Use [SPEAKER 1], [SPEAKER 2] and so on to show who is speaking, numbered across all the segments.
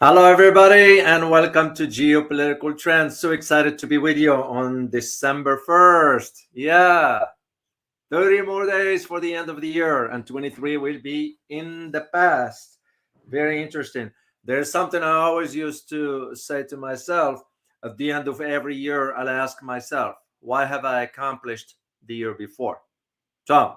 [SPEAKER 1] Hello, everybody, and welcome to Geopolitical Trends. So excited to be with you on December 1st. Yeah, 30 more days for the end of the year, and 23 will be in the past. Very interesting. There's something I always used to say to myself at the end of every year. I'll ask myself, why have I accomplished the year before? So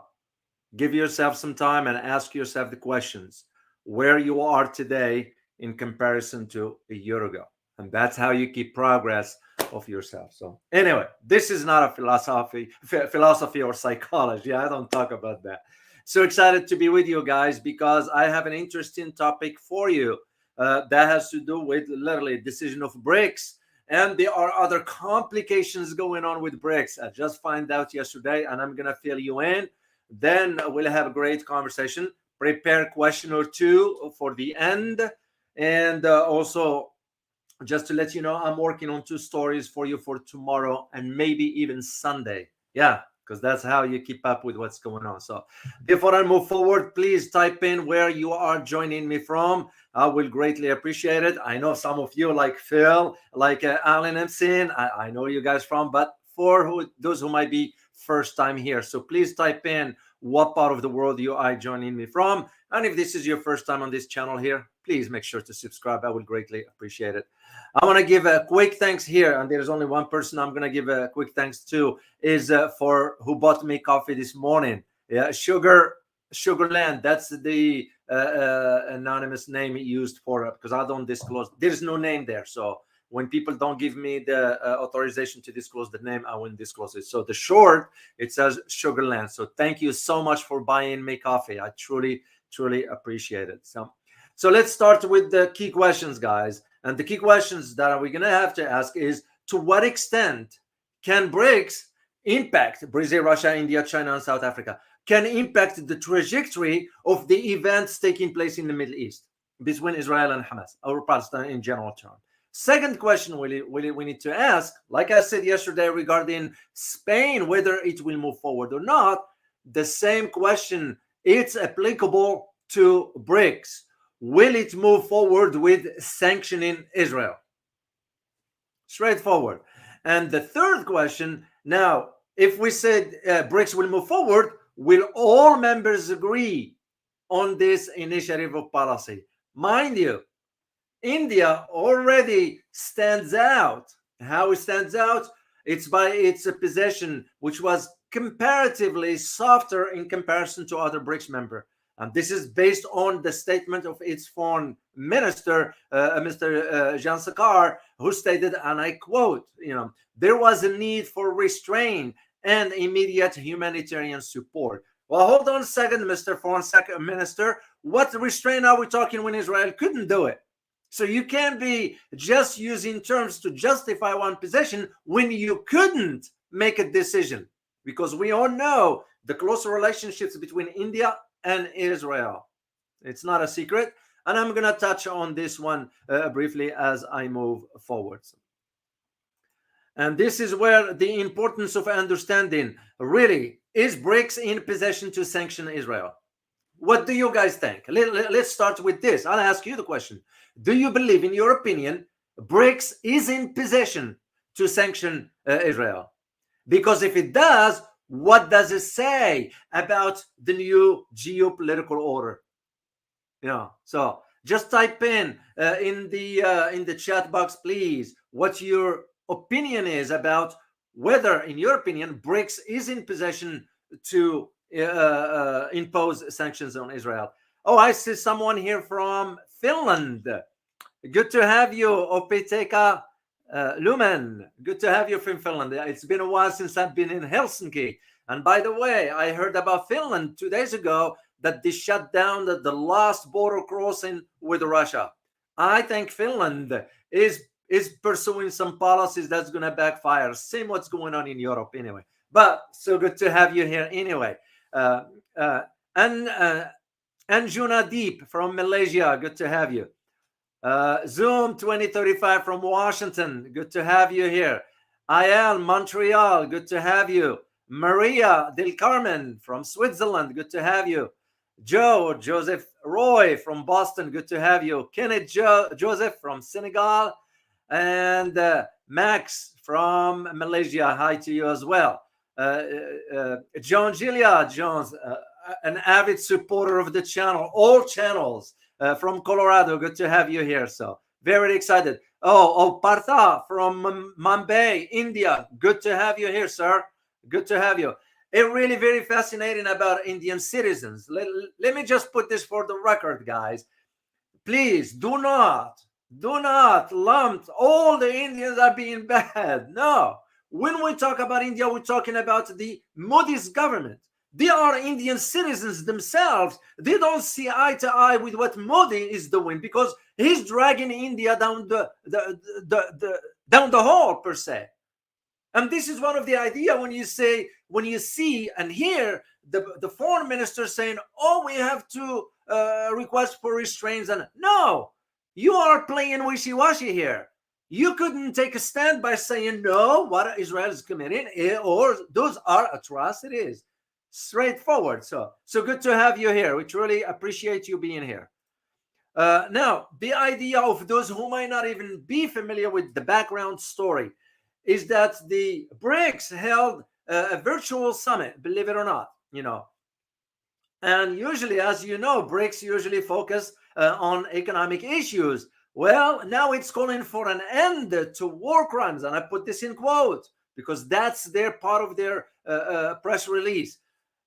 [SPEAKER 1] give yourself some time and ask yourself the questions where you are today in comparison to a year ago. And that's how you keep progress of yourself. So anyway, this is not a philosophy or psychology. I don't talk about that. So excited to be with you guys because I have an interesting topic for you that has to do with literally decision of BRICS. And there are other complications going on with BRICS. I just found out yesterday, and I'm gonna fill you in. Then we'll have a great conversation. Prepare a question or two for the end. And also, just to let you know, I'm working on 2 stories for you for tomorrow and maybe even Sunday. Yeah, because that's how you keep up with what's going on. So before I move forward, please type in where you are joining me from. I will greatly appreciate it. I know some of you like Phil, like Alan Empson. I know you guys from, but for those who might be first time here, so please type in what part of the world you are joining me from. And if this is your first time on this channel here, please make sure to subscribe. I would greatly appreciate it. I want to give a quick thanks here, and there's only one person I'm going to give a quick thanks to, is for who bought me coffee this morning. Yeah, Sugarland. That's the anonymous name he used for it, because I don't disclose. There's no name there, so when people don't give me the authorization to disclose the name, I won't disclose it. So the short, it says Sugarland. So thank you so much for buying me coffee. I truly appreciate it. So let's start with the key questions, guys. And the key questions that we're going to have to ask is, to what extent can BRICS impact Brazil, Russia, India, China, and South Africa, can impact the trajectory of the events taking place in the Middle East between Israel and Hamas, or Palestine in general terms? Second question we need to ask, like I said yesterday regarding Spain, whether it will move forward or not, the same question, it's applicable to BRICS. Will it move forward with sanctioning Israel? Straightforward. And the third question, now, if we said BRICS will move forward, will all members agree on this initiative of policy? Mind you, India already stands out. How it stands out? It's by its position, which was comparatively softer in comparison to other BRICS members. And this is based on the statement of its foreign minister, Mr. Jaishankar, who stated, and I quote, there was a need for restraint and immediate humanitarian support. Well, hold on a second, Mr. Foreign Minister. What restraint are we talking when Israel couldn't do it? So you can't be just using terms to justify one position when you couldn't make a decision, because we all know the close relationships between India and Israel. It's not a secret. And I'm going to touch on this one briefly as I move forward. And this is where the importance of understanding, really, is BRICS in position to sanction Israel? What do you guys think? Let's start with this. I'll ask you the question. Do you believe, in your opinion, BRICS is in position to sanction Israel? Because if it does, what does it say about the new geopolitical order? So just type in the chat box, please, what your opinion is about whether, in your opinion, BRICS is in position to impose sanctions on Israel. Oh, I see someone here from Finland. Good to have you, Opeteka Lumen. Good to have you from Finland. It's been a while since I've been in Helsinki. And by the way, I heard about Finland 2 days ago that they shut down the last border crossing with Russia. I think Finland is pursuing some policies that's going to backfire. Same what's going on in Europe anyway. But so good to have you here anyway. Anjuna Deep from Malaysia, good to have you. Zoom 2035 from Washington, good to have you here. Ayel Montreal, good to have you. Maria del Carmen from Switzerland, good to have you. Joseph Roy from Boston, good to have you. Kenneth Joseph from Senegal, and Max from Malaysia, hi to you as well. John Gilia Jones, an avid supporter of the channel, all channels, from Colorado, good to have you here. So very excited. Oh, Partha from Mumbai, India, good to have you here, sir. Good to have you. It really very fascinating about Indian citizens. Let me just put this for the record, guys. Please do not lump all the Indians are being bad. No. When we talk about India, we're talking about the Modi's government. They are Indian citizens themselves. They don't see eye to eye with what Modi is doing because he's dragging India down down the hole, per se. And this is one of the idea when you see and hear the foreign minister saying, oh, we have to request for restraints. And no, you are playing wishy-washy here. You couldn't take a stand by saying, no, what Israel is committing, or those are atrocities. Straightforward. So good to have you here. We truly appreciate you being here. Now, the idea of those who might not even be familiar with the background story is that the BRICS held a virtual summit, believe it or not, and usually, as you know, BRICS usually focus on economic issues. Well, now it's calling for an end to war crimes, and I put this in quotes because that's their part of their press release.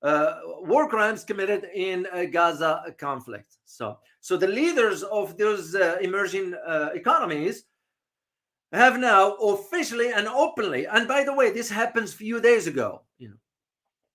[SPEAKER 1] War crimes committed in Gaza conflict. So the leaders of those emerging economies have now officially and openly, and by the way, this happens a few days ago,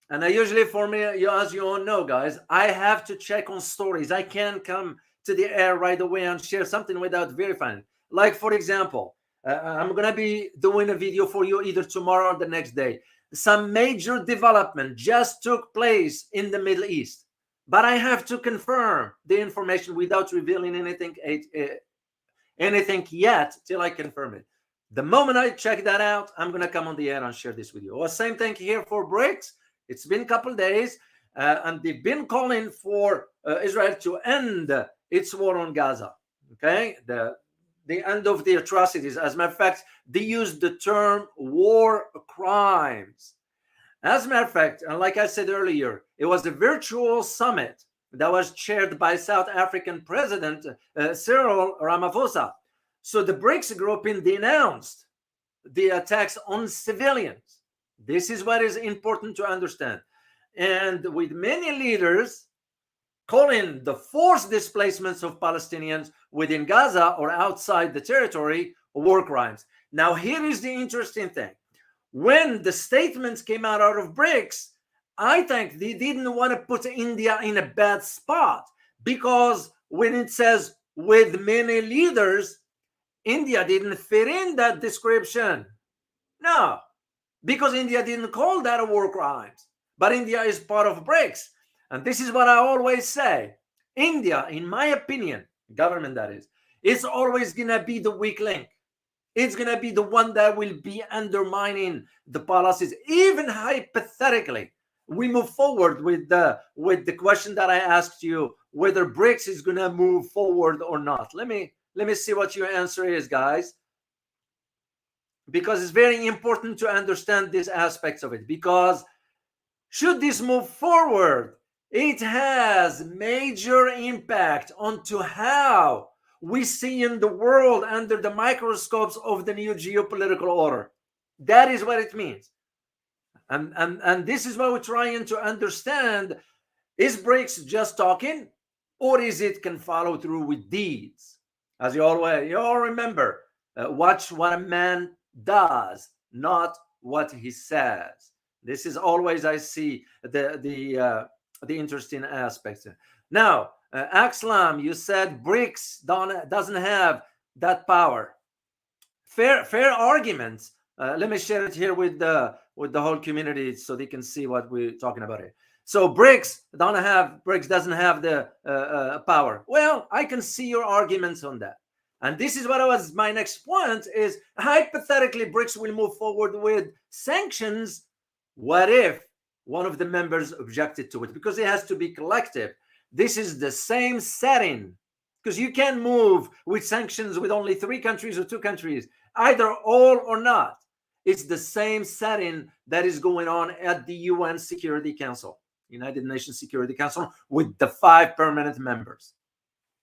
[SPEAKER 1] and I usually, for me, as you all know, guys, I have to check on stories. I can't come to the air right away and share something without verifying. Like, for example, I'm going to be doing a video for you either tomorrow or the next day. Some major development just took place in the Middle East, but I have to confirm the information without revealing anything yet till I confirm it. The moment I check that out, I'm going to come on the air and share this with you. Well, same thing here for BRICS. It's been a couple days, and they've been calling for Israel to end its war on Gaza. Okay, the end of the atrocities. As a matter of fact, they used the term war crimes. As a matter of fact, and like I said earlier, it was a virtual summit that was chaired by South African President Cyril Ramaphosa. So the BRICS group denounced the attacks on civilians. This is what is important to understand. And with many leaders calling the forced displacements of Palestinians within Gaza or outside the territory war crimes. Now, here is the interesting thing. When the statements came out of BRICS, I think they didn't want to put India in a bad spot, because when it says with many leaders, India didn't fit in that description. No, because India didn't call that a war crimes, but India is part of BRICS. And this is what I always say. India, in my opinion, government that is always going to be the weak link. It's going to be the one that will be undermining the policies. Even hypothetically, we move forward with the question that I asked you, whether BRICS is going to move forward or not. Let me see what your answer is, guys, because it's very important to understand these aspects of it. Because should this move forward, it has major impact onto how we see in the world under the microscopes of the new geopolitical order. That is what it means. And this is what we're trying to understand. Is BRICS just talking, or is it can follow through with deeds? As you all remember, watch what a man does, not what he says. This is always, I see, the interesting aspects. Now, Axlam, you said BRICS doesn't have that power. Fair arguments. Let me share it here with the whole community so they can see what we're talking about here. So BRICS doesn't have the power. Well, I can see your arguments on that. And this is what was my next point is, hypothetically, BRICS will move forward with sanctions. What if one of the members objected to it? Because it has to be collective. this is the same setting, because you can move with sanctions with only 3 countries or 2 countries, either all or not. It's the same setting that is going on at the UN Security Council, United Nations Security Council, with the 5 permanent members.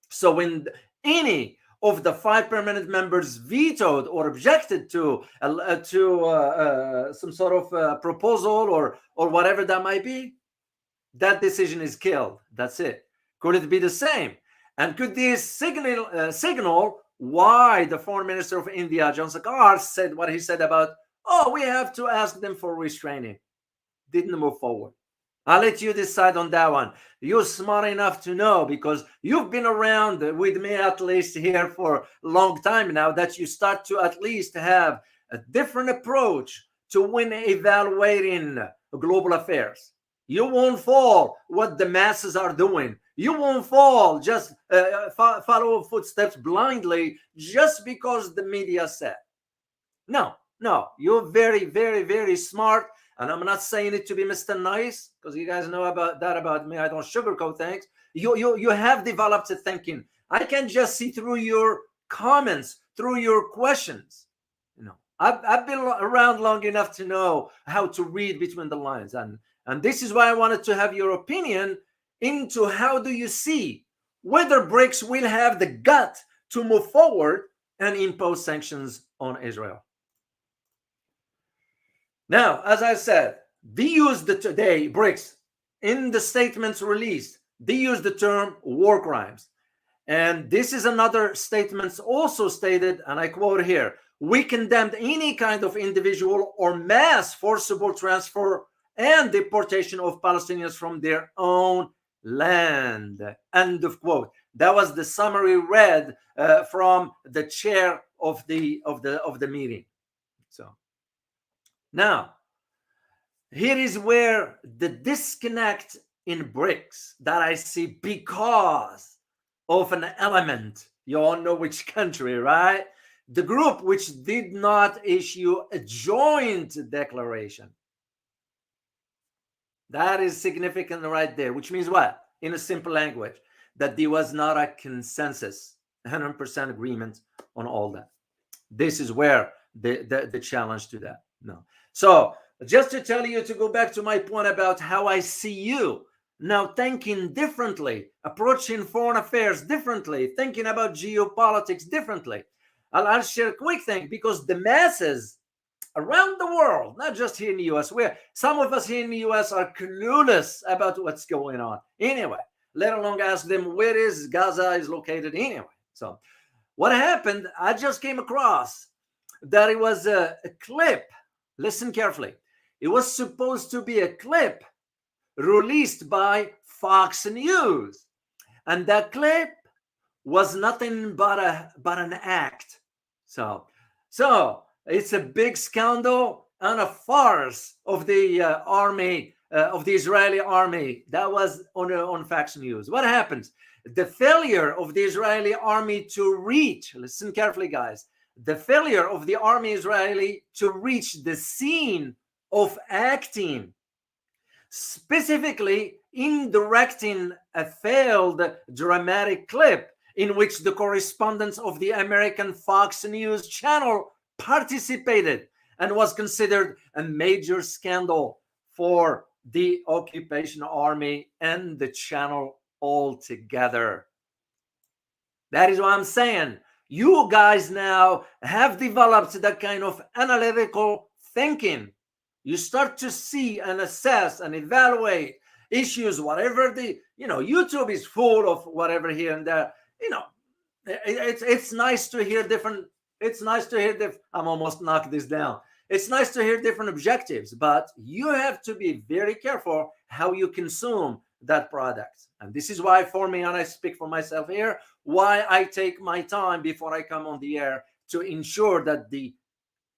[SPEAKER 1] So when any of the 5 permanent members vetoed or objected to some sort of proposal or whatever that might be, that decision is killed. That's it. Could it be the same? And could this signal why the Foreign Minister of India, Jaishankar, said what he said about, oh, we have to ask them for restraining? Didn't move forward. I'll let you decide on that one. You're smart enough to know, because you've been around with me at least here for a long time now, that you start to at least have a different approach to when evaluating global affairs. You won't fall what the masses are doing. You won't fall just follow footsteps blindly just because the media said. No, you're very, very, very smart. And I'm not saying it to be Mr. Nice, because you guys know about me. I don't sugarcoat things. You have developed a thinking. I can just see through your comments, through your questions. I've been around long enough to know how to read between the lines. And this is why I wanted to have your opinion into how do you see whether BRICS will have the gut to move forward and impose sanctions on Israel. Now, as I said, they used today, BRICS, in the statements released, they used the term war crimes. And this is another statement also stated, and I quote here, we condemned any kind of individual or mass forcible transfer and deportation of Palestinians from their own land. End of quote. That was the summary read from the chair of the meeting. So now, here is where the disconnect in BRICS that I see because of an element. You all know which country, right? The group which did not issue a joint declaration. That is significant right there, which means what? In a simple language, that there was not a consensus, 100% agreement on all that. This is where the challenge to that. No. So just to tell you, to go back to my point about how I see you now thinking differently, approaching foreign affairs differently, thinking about geopolitics differently. I'll share a quick thing, because the masses around the world, not just here in the US, where some of us here in the US are clueless about what's going on anyway, let alone ask them where is Gaza is located anyway. So what happened, I just came across that it was a clip. Listen carefully. It was supposed to be a clip released by Fox News. And that clip was nothing but an act. So it's a big scandal and a farce of the army, of the Israeli army. That was on Fox News. What happens? The failure of the Israeli army to reach, listen carefully, guys, the failure of the army Israeli to reach the scene of acting, specifically in directing a failed dramatic clip in which the correspondents of the American Fox News channel participated, and was considered a major scandal for the occupation army and the channel altogether. That is what I'm saying. You guys now have developed that kind of analytical thinking. You start to see and assess and evaluate issues, whatever YouTube is full of whatever here and there. It's nice to hear different. It's nice to hear I'm almost knocked this down. It's nice to hear different objectives, but you have to be very careful how you consume that product. And this is why, for me, and I speak for myself here, why I take my time before I come on the air to ensure that the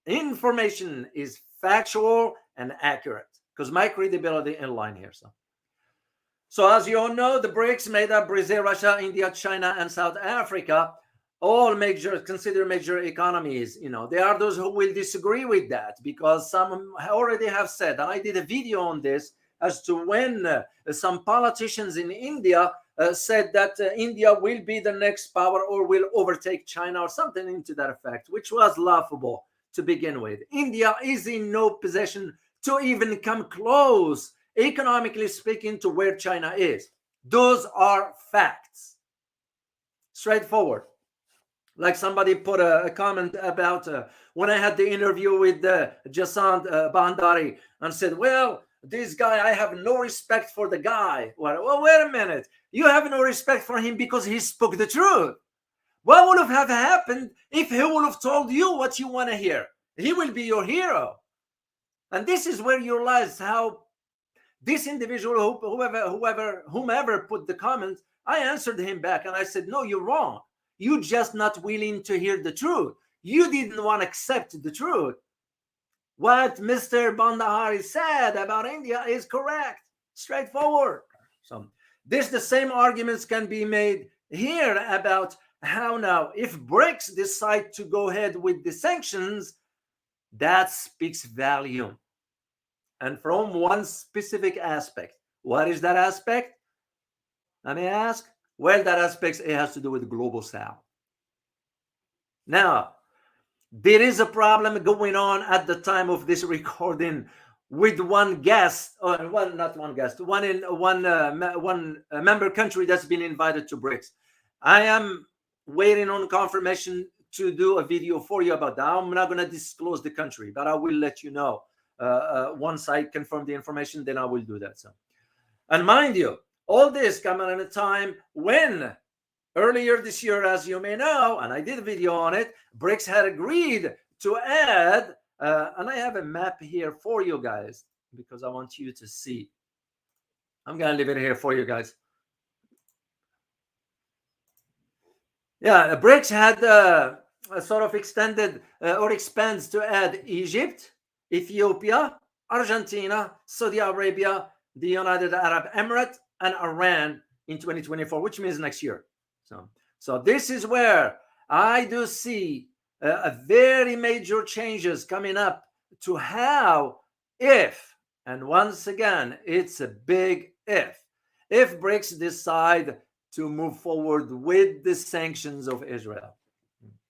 [SPEAKER 1] information is factual and accurate, because my credibility in line here. So as you all know, the BRICS made up Brazil, Russia, India, China, and South Africa, all considered major economies. There are those who will disagree with that, because some already have said, and I did a video on this, as to when some politicians in India said that India will be the next power or will overtake China or something into that effect, which was laughable to begin with. India is in no position to even come close, economically speaking, to where China is. Those are facts. Straightforward. Like somebody put a comment about when I had the interview with Jasant Bandari and said, well, this guy, I have no respect for the guy. Well, wait a minute. You have no respect for him because he spoke the truth. What would have happened if he would have told you what you want to hear? He will be your hero. And this is where you realize how this individual, whomever put the comment, I answered him back and I said, no, you're wrong. You're just not willing to hear the truth. You didn't want to accept the truth. What Mr. Bandahari said about India is correct, straightforward. So the same arguments can be made here about how now, if BRICS decide to go ahead with the sanctions, that speaks volume. And from one specific aspect. What is that aspect? Let me ask. Well, that aspect, it has to do with the global south. Now, there is a problem going on at the time of this recording with one guest, or not one guest, one member country that's been invited to BRICS. I am waiting on confirmation to do a video for you about that. I'm not going to disclose the country, but I will let you know. Once I confirm the information, then I will do that. So, and mind you, all this coming at a time when earlier this year, as you may know, and I did a video on it, BRICS had agreed to add, and I have a map here for you guys because I want you to see. I'm going to leave it here for you guys. Yeah, BRICS had sort of extended or expands to add Egypt, Ethiopia, Argentina, Saudi Arabia, the United Arab Emirates, and Iran in 2024, which means next year. So this is where I do see a very major changes coming up to how, if, and once again, it's a big if BRICS decide to move forward with the sanctions of Israel.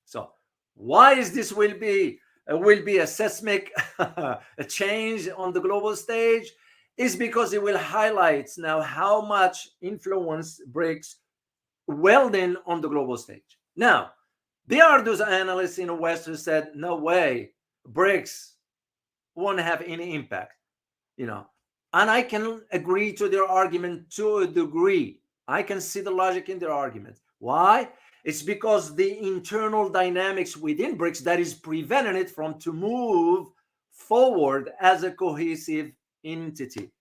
[SPEAKER 1] So why is this will be a seismic a change on the global stage? Is because it will highlight now how much influence BRICS wielding on the global stage. Now, there are those analysts in the West who said, no way, BRICS won't have any impact, and I can agree to their argument to a degree. I can see the logic in their argument. Why? It's because the internal dynamics within BRICS that is preventing it from to move forward as a cohesive entity.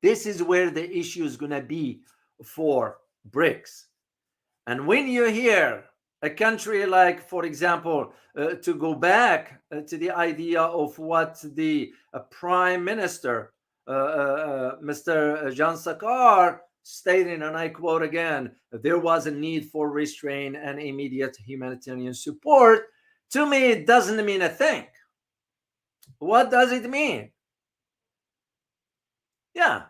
[SPEAKER 1] This is where the issue is going to be for BRICS. And when you hear a country like, for example, to go back to the idea of what the Prime Minister, Mr. Jaishankar, stating, and I quote again, there was a need for restraint and immediate humanitarian support. To me, it doesn't mean a thing. What does it mean? Yeah.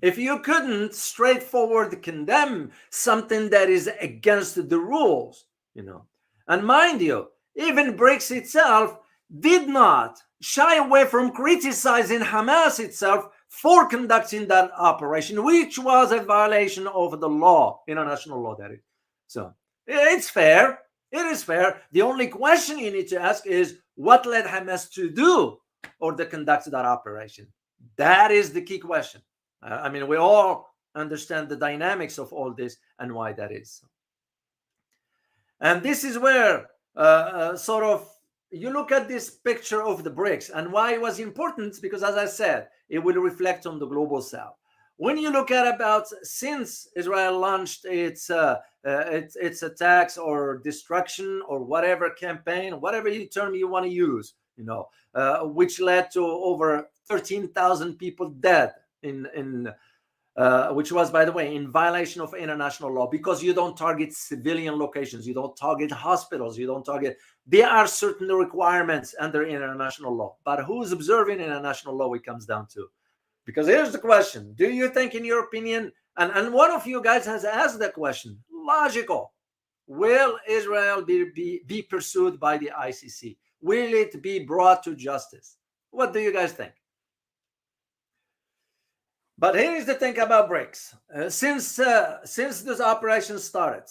[SPEAKER 1] If you couldn't straightforward condemn something that is against the rules, and mind you, even BRICS itself did not shy away from criticizing Hamas itself for conducting that operation, which was a violation of the law, international law, that is. So it's fair. It is fair. The only question you need to ask is what led Hamas to do or to conduct that operation? That is the key question. I mean, we all understand the dynamics of all this and why that is. And this is where sort of you look at this picture of the BRICS and why it was important, because as I said, it will reflect on the global south. When you look at about since Israel launched its attacks or destruction or whatever campaign, whatever term you want to use, which led to over 13,000 people dead in which was, by the way, in violation of international law, because you don't target civilian locations, you don't target hospitals, you don't target. There are certain requirements under international law, but who's observing international law? It comes down to, because here's the question: do you think, in your opinion, And one of you guys has asked the question, logical. Will Israel be pursued by the ICC? Will it be brought to justice? What do you guys think? But here is the thing about BRICS. Since this operation started,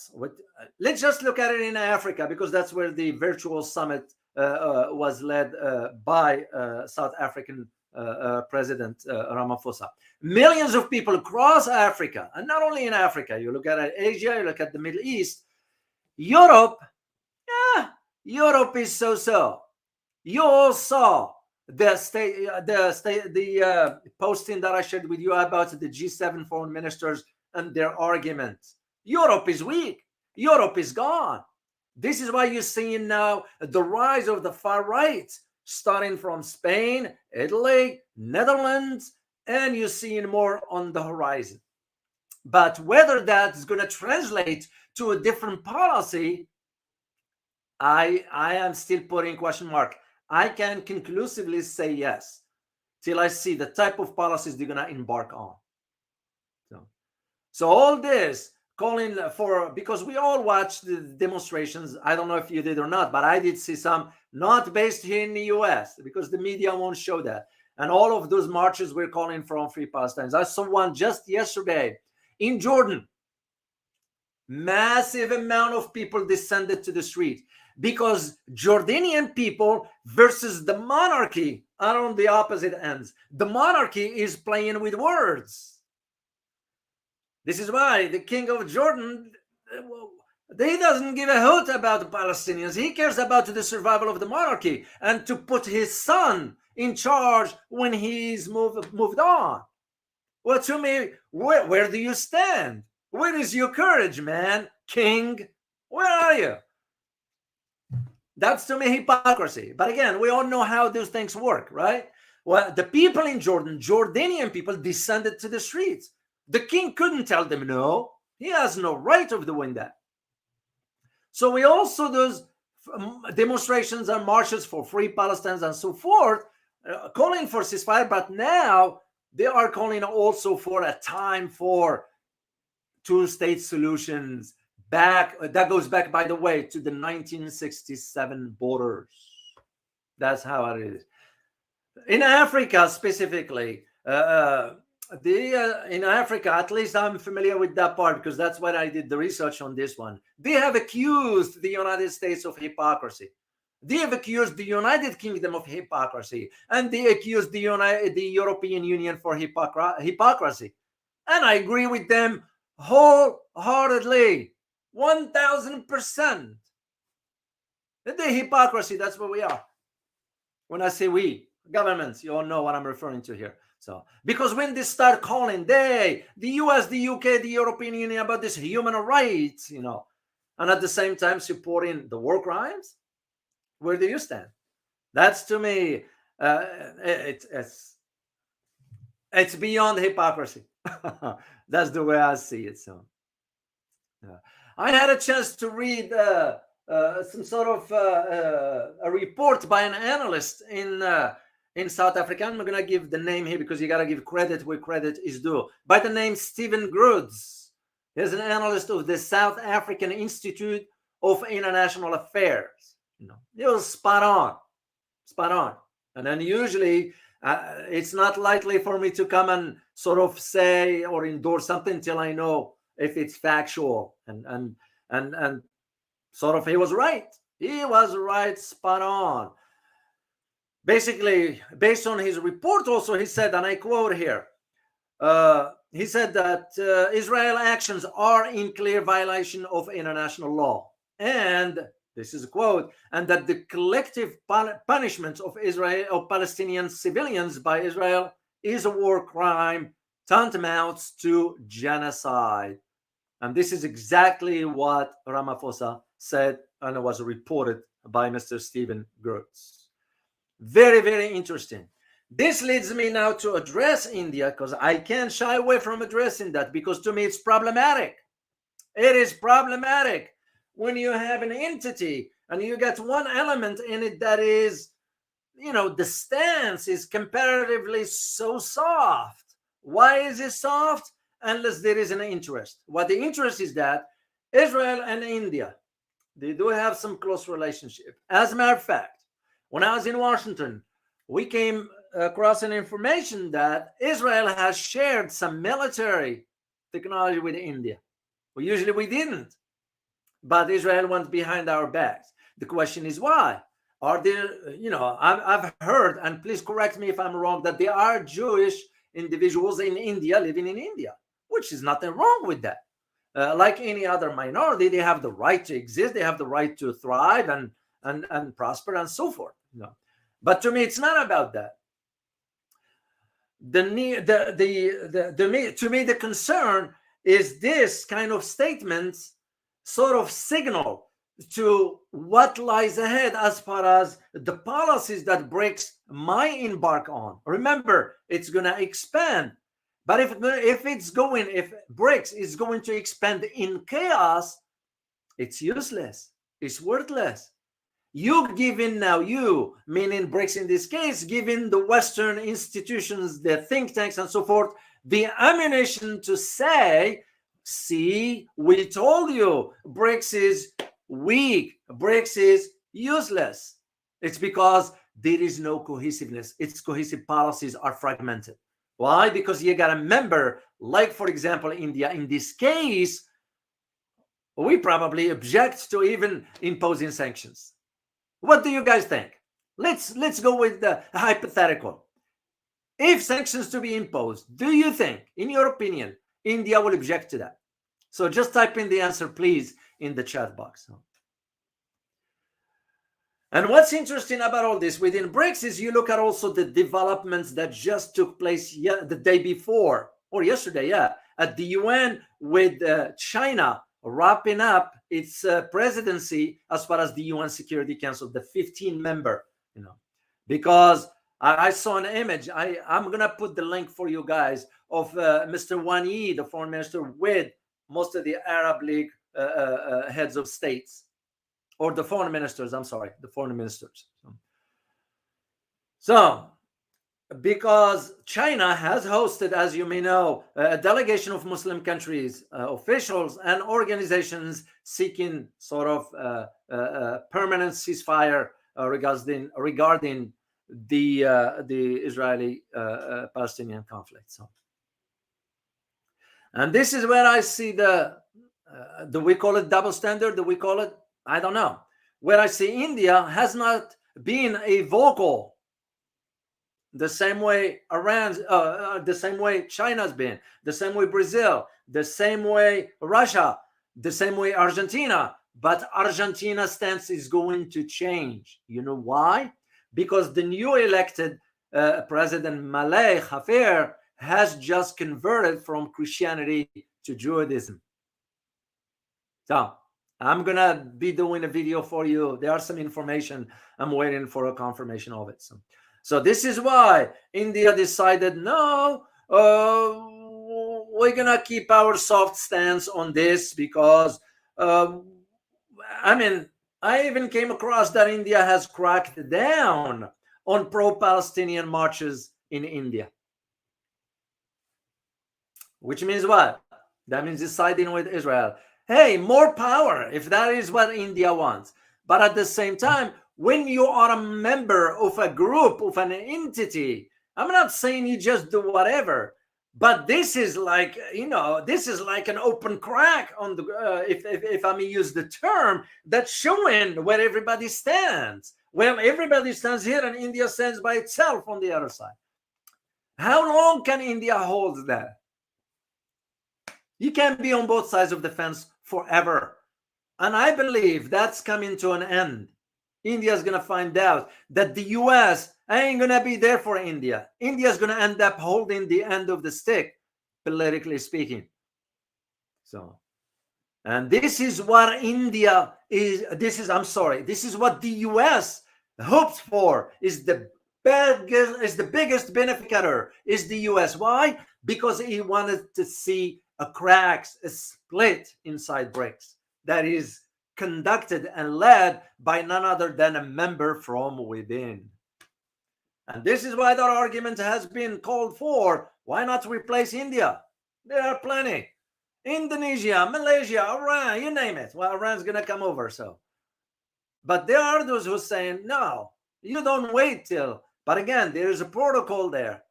[SPEAKER 1] let's just look at it in Africa, because that's where the virtual summit was led by South African President Ramaphosa. Millions of people across Africa, and not only in Africa. You look at Asia, you look at the Middle East, Europe. Yeah, Europe is so-so. You all saw the posting that I shared with you about the G7 foreign ministers and their arguments. Europe is weak. Europe is gone. This is why you're seeing now the rise of the far right, starting from Spain, Italy, Netherlands, and you're seeing more on the horizon. But whether that is going to translate to a different policy, I am still putting question mark. I can conclusively say yes till I see the type of policies they're going to embark on. So all this calling for, because we all watched the demonstrations. I don't know if you did or not, but I did see some, not based here in the US, because the media won't show that. And all of those marches were calling for free Palestine. I saw one just yesterday in Jordan. Massive amount of people descended to the street because Jordanian people versus the monarchy are on the opposite ends. The monarchy is playing with words. This is why the king of Jordan, he doesn't give a hoot about the Palestinians. He cares about the survival of the monarchy and to put his son in charge when he's moved on. Well, to me, where do you stand? Where is your courage, man? King, where are you? That's to me hypocrisy. But again, we all know how those things work, right? Well, the people in Jordan, Jordanian people, descended to the streets. The king couldn't tell them no. He has no right of doing that. So we also those demonstrations and marches for free Palestinians and so forth, calling for ceasefire. But now they are calling also for a time for two-state solutions. That goes back, by the way, to the 1967 borders. That's how it is. In Africa specifically, in Africa, at least I'm familiar with that part because that's when I did the research on this one. They have accused the United States of hypocrisy. They have accused the United Kingdom of hypocrisy, and they accused the European Union for hypocrisy. And I agree with them wholeheartedly, 1000%. The hypocrisy, that's what we are. When I say we, governments, you all know what I'm referring to here. So, because when they start calling, the US, the UK, the European Union about this human rights, and at the same time supporting the war crimes, where do you stand? That's to me, it's beyond hypocrisy. That's the way I see it. So, I had a chance to read some sort of a report by an analyst in South Africa. I'm going to give the name here because you got to give credit where credit is due. By the name Stephen Groods. He's an analyst of the South African Institute of International Affairs. It was spot on. And then usually it's not likely for me to come and sort of say or endorse something until I know if it's factual. And sort of he was right. He was right, spot on. Basically, based on his report also, he said, and I quote here, he said that Israel actions are in clear violation of international law. And this is a quote, and that the collective punishment of Palestinian civilians by Israel is a war crime tantamount to genocide. And this is exactly what Ramaphosa said, and it was reported by Mr. Stephen Groods. Very, very interesting. This leads me now to address India, because I can't shy away from addressing that, because to me it's problematic. It is problematic when you have an entity and you get one element in it that is, the stance is comparatively so soft. Why is it soft? unless there is an interest. What the interest is that Israel and India, they do have some close relationship. As a matter of fact, when I was in Washington, we came across an information that Israel has shared some military technology with India. Well, usually we didn't, but Israel went behind our backs. The question is why? Are there, I've heard, and please correct me if I'm wrong, that there are Jewish individuals in India living in India, which is nothing wrong with that. Like any other minority, they have the right to exist, they have the right to thrive and prosper and so forth. But to me, it's not about that. To me, the concern is this kind of statements sort of signal to what lies ahead as far as the policies that BRICS might embark on. Remember, it's going to expand. But if BRICS is going to expand in chaos, it's useless. It's worthless. You giving now, you, meaning BRICS in this case, giving the Western institutions, the think tanks and so forth, the ammunition to say, see, we told you BRICS is weak, BRICS is useless. It's because there is no cohesiveness. Its cohesive policies are fragmented. Why? Because you got to remember, like, for example, India, in this case, we probably object to even imposing sanctions. What do you guys think? Let's go with the hypothetical. If sanctions to be imposed, do you think, in your opinion, India will object to that? So just type in the answer, please, in the chat box. And what's interesting about all this within BRICS is you look at also the developments that just took place the day before, or yesterday, at the UN, with China wrapping up its presidency as far as the UN Security Council, the 15-member, because I saw an image. I'm going to put the link for you guys of Mr. Wang Yi, the foreign minister, with most of the Arab League heads of states, or the foreign ministers, the foreign ministers. So, because China has hosted, as you may know, a delegation of Muslim countries, officials and organizations seeking sort of permanent ceasefire regarding the Israeli-Palestinian conflict. So, and this is where I see do we call it double standard? Do we call it, I don't know, where I see India has not been a vocal the same way Iran, the same way China's been, the same way Brazil, the same way Russia, the same way Argentina. But Argentina's stance is going to change. You know why? Because the new elected President Malay Hafir has just converted from Christianity to Judaism. So I'm going to be doing a video for you. There are some information. I'm waiting for a confirmation of it. So this is why India decided, no, we're going to keep our soft stance on this because, I even came across that India has cracked down on pro-Palestinian marches in India. Which means what? That means it's siding with Israel. Hey, more power, if that is what India wants. But at the same time, when you are a member of a group, of an entity, I'm not saying you just do whatever, but this is like, this is like an open crack on the, if I may use the term, that's showing where everybody stands. Well, everybody stands here and India stands by itself on the other side. How long can India hold that? You can't be on both sides of the fence forever. And I believe that's coming to an end. India's going to find out that the US ain't going to be there for India. India's going to end up holding the end of the stick, politically speaking. So, and this is what India is, this is what the US hopes for, is the biggest beneficiary, is the US. Why? Because he wanted to see a split inside BRICS that is conducted and led by none other than a member from within. And this is why that argument has been called for. Why not replace India? There are plenty. Indonesia, Malaysia, Iran, you name it. Well, Iran's going to come over, so. But there are those who are saying, no, you don't wait till. But again, there is a protocol there.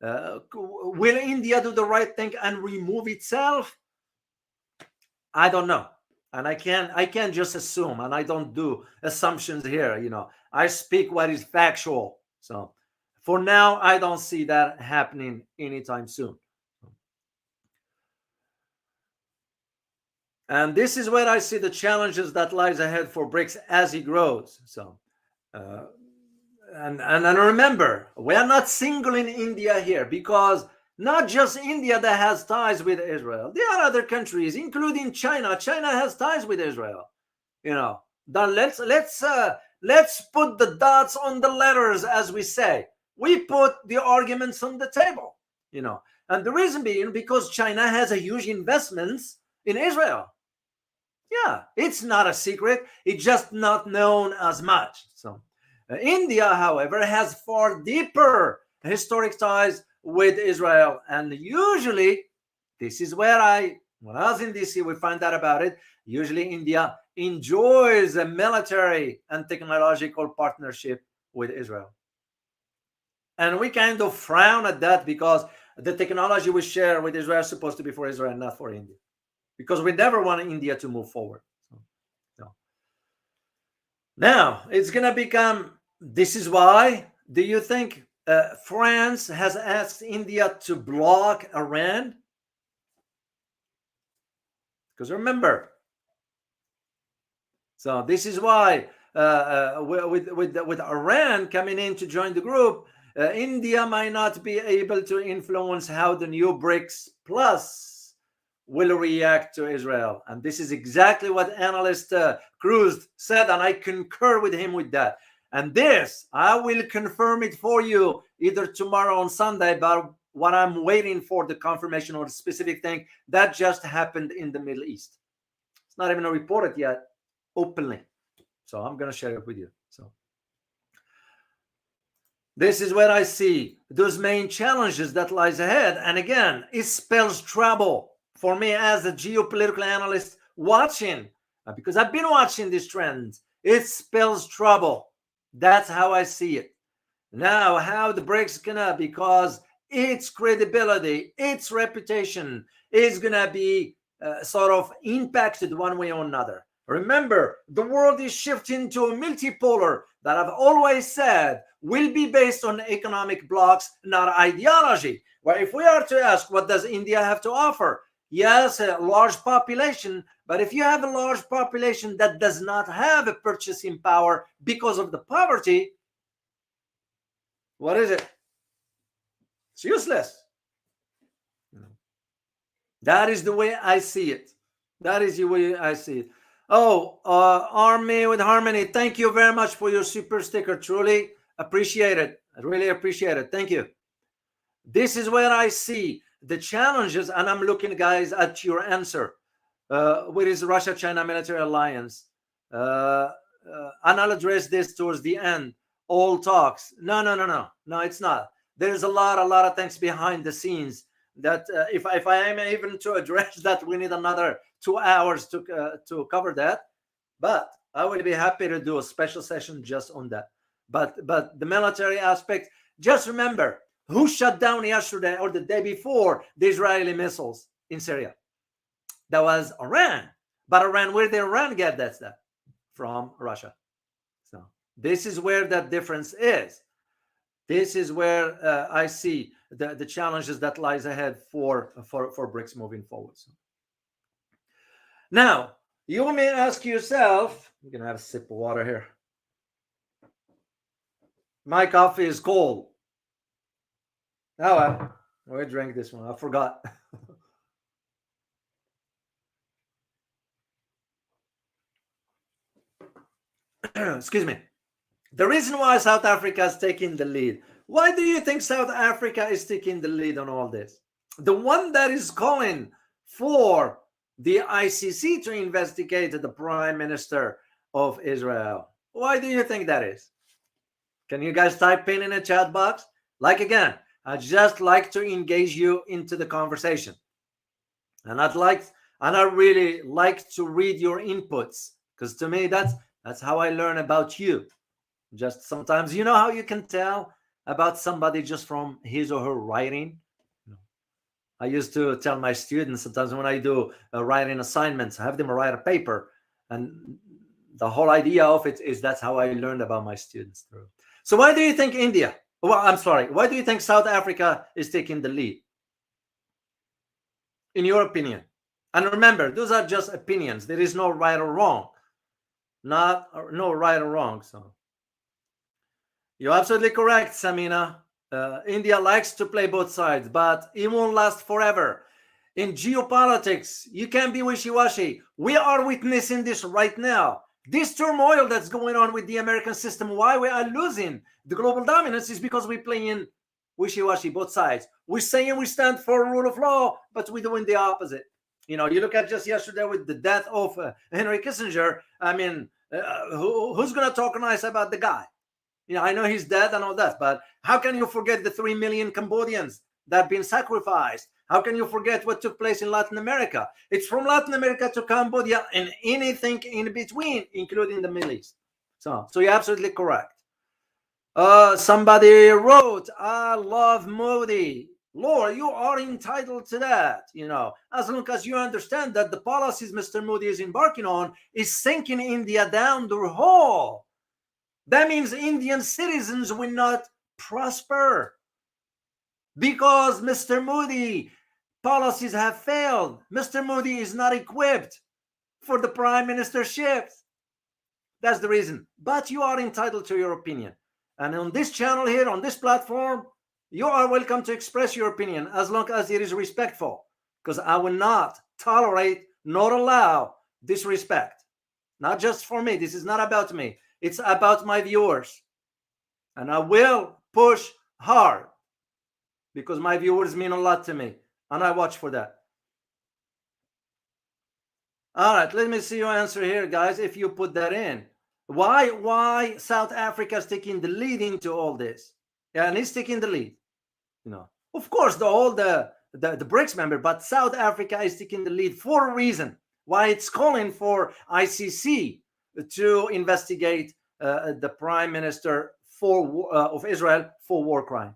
[SPEAKER 1] Will India do the right thing and remove itself? I don't know. And I can't just assume, and I don't do assumptions here. I speak what is factual. So for now, I don't see that happening anytime soon. And this is where I see the challenges that lies ahead for BRICS as it grows. So, and remember, we are not singling India here, because not just India that has ties with Israel. There are other countries, including China. China has ties with Israel. Let's put the dots on the letters, as we say. We put the arguments on the table. And the reason being because China has a huge investments in Israel. Yeah, it's not a secret. It's just not known as much. So India, however, has far deeper historic ties with Israel. And usually, this is where when I was in DC, we find out about it. Usually India enjoys a military and technological partnership with Israel. And we kind of frown at that, because the technology we share with Israel is supposed to be for Israel, not for India. Because we never want India to move forward. So. Now, it's going to become, this is why, do you think France has asked India to block Iran? Because remember, so this is why with Iran coming in to join the group, India might not be able to influence how the new BRICS Plus will react to Israel. And this is exactly what analyst Cruz said, and I concur with him with that. And this, I will confirm it for you either tomorrow on Sunday, but what I'm waiting for the confirmation of a specific thing that just happened in the Middle East. It's not even reported yet openly. So I'm going to share it with you. So this is where I see those main challenges that lies ahead. And again, it spells trouble for me as a geopolitical analyst watching, because I've been watching these trends. It spells trouble. That's how I see it. Now, how the BRICS gonna, because its credibility, its reputation is gonna be sort of impacted one way or another. Remember, the world is shifting to a multipolar that I've always said will be based on economic blocks, not ideology. Well, if we are to ask, what does India have to offer? Yes, a large population, but if you have a large population that does not have a purchasing power because of the poverty, what is it? It's useless. That is the way I see it. That is the way I see it. Oh, Army with Harmony, thank you very much for your super sticker. Truly appreciate it. I really appreciate it. Thank you. This is where I see the challenges, and I'm looking, guys, at your answer. What is Russia-China military alliance? And I'll address this towards the end. All talks. No, it's not. There's a lot of things behind the scenes that if I am even to address that, we need another 2 hours to cover that. But I will be happy to do a special session just on that. But the military aspect, just remember, who shut down yesterday or the day before the Israeli missiles in Syria? That was Iran. But Iran, where did Iran get that stuff? From Russia. So this is where that difference is. This is where I see the challenges that lies ahead for BRICS moving forward. So. Now, you may ask yourself, I'm going to have a sip of water here. My coffee is cold. Oh, I drank this one. I forgot. Excuse me. The reason why South Africa is taking the lead. Why do you think South Africa is taking the lead on all this? The one that is calling for the ICC to investigate the Prime Minister of Israel. Why do you think that is? Can you guys type in a chat box? Like, again, I just like to engage you into the conversation. And I really like to read your inputs, because to me that's how I learn about you. Just sometimes, you know how you can tell about somebody just from his or her writing. I used to tell my students sometimes when I do writing assignments, I have them write a paper, and the whole idea of it is that's how I learned about my students through. So why do you think India? Well, I'm sorry. Why do you think South Africa is taking the lead? In your opinion? And remember, those are just opinions. There is no right or wrong. No right or wrong. So you're absolutely correct, Samina. India likes to play both sides, but it won't last forever. In geopolitics, you can't be wishy-washy. We are witnessing this right now. This turmoil that's going on with the American system, why we are losing the global dominance is because we're playing wishy-washy, both sides. We're saying we stand for rule of law, but we're doing the opposite. You know, you look at just yesterday with the death of Henry Kissinger. I mean, who's going to talk nice about the guy? You know, I know he's dead and all that, but how can you forget the 3 million Cambodians that have been sacrificed? How can you forget what took place in Latin America? It's from Latin America to Cambodia and anything in between, including the Middle East. So you're absolutely correct. Somebody wrote, I love Modi. Lord, you are entitled to that, you know, as long as you understand that the policies Mr. Modi is embarking on is sinking India down the hole. That means Indian citizens will not prosper because Mr. Modi policies have failed. Mr. Modi is not equipped for the prime ministership. That's the reason. But you are entitled to your opinion. And on this channel here, on this platform, you are welcome to express your opinion as long as it is respectful, because I will not tolerate nor allow disrespect. Not just for me. This is not about me. It's about my viewers. And I will push hard because my viewers mean a lot to me. And I watch for that. All right, let me see your answer here, guys, if you put that in. Why South Africa is taking the lead into all this? Yeah, and it's taking the lead. You know, of course, the BRICS member, but South Africa is taking the lead for a reason. Why it's calling for ICC to investigate the Prime Minister of Israel for war crime.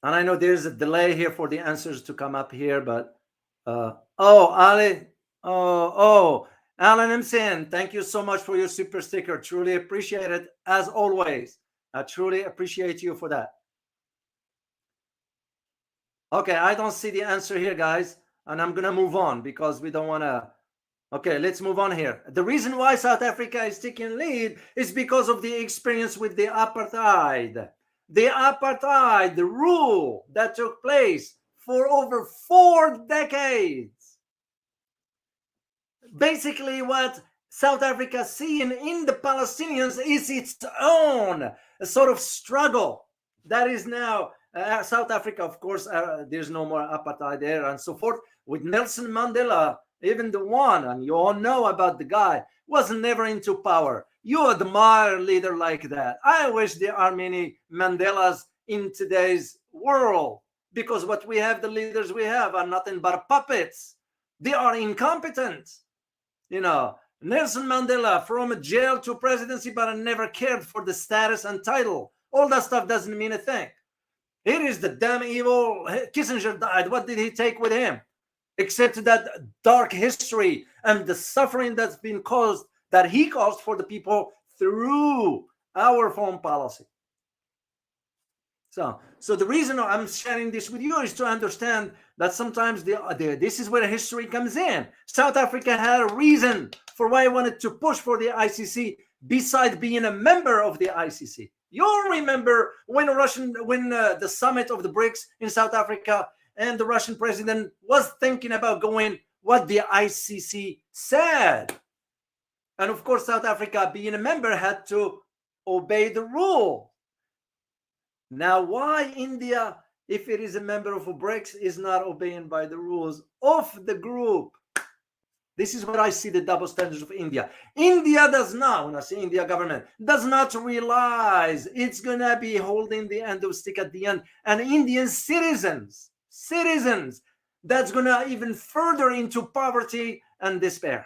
[SPEAKER 1] And I know there's a delay here for the answers to come up here, but Ali, Alan Imsen, thank you so much for your super sticker. Truly appreciate it, as always. I truly appreciate you for that. Okay, I don't see the answer here, guys, and I'm gonna move on because we don't want to. Okay, let's move on here. The reason why South Africa is taking lead is because of the experience with the apartheid. The apartheid, the rule that took place for over 4 decades. Basically, what South Africa seeing in the Palestinians is its own sort of struggle that is now South Africa. Of course, there's no more apartheid there and so forth. With Nelson Mandela, even the one, and you all know about the guy, was never into power. You admire a leader like that. I wish there are many Mandelas in today's world, because what we have, the leaders we have, are nothing but puppets. They are incompetent. You know, Nelson Mandela, from jail to presidency, but I never cared for the status and title. All that stuff doesn't mean a thing. It is the damn evil. Kissinger died. What did he take with him? Except that dark history and the suffering that's been caused, that he caused for the people through our foreign policy. So the reason I'm sharing this with you is to understand that sometimes this is where history comes in. South Africa had a reason for why I wanted to push for the ICC, besides being a member of the ICC. You'll remember when the summit of the BRICS in South Africa, and the Russian president was thinking about going what the ICC said. And of course, South Africa, being a member, had to obey the rule. Now, why India, if it is a member of a BRICS, is not obeying by the rules of the group? This is where I see the double standards of India. India does not, when I say India government, does not realize it's going to be holding the end of stick at the end. And Indian citizens, that's going to even further into poverty and despair.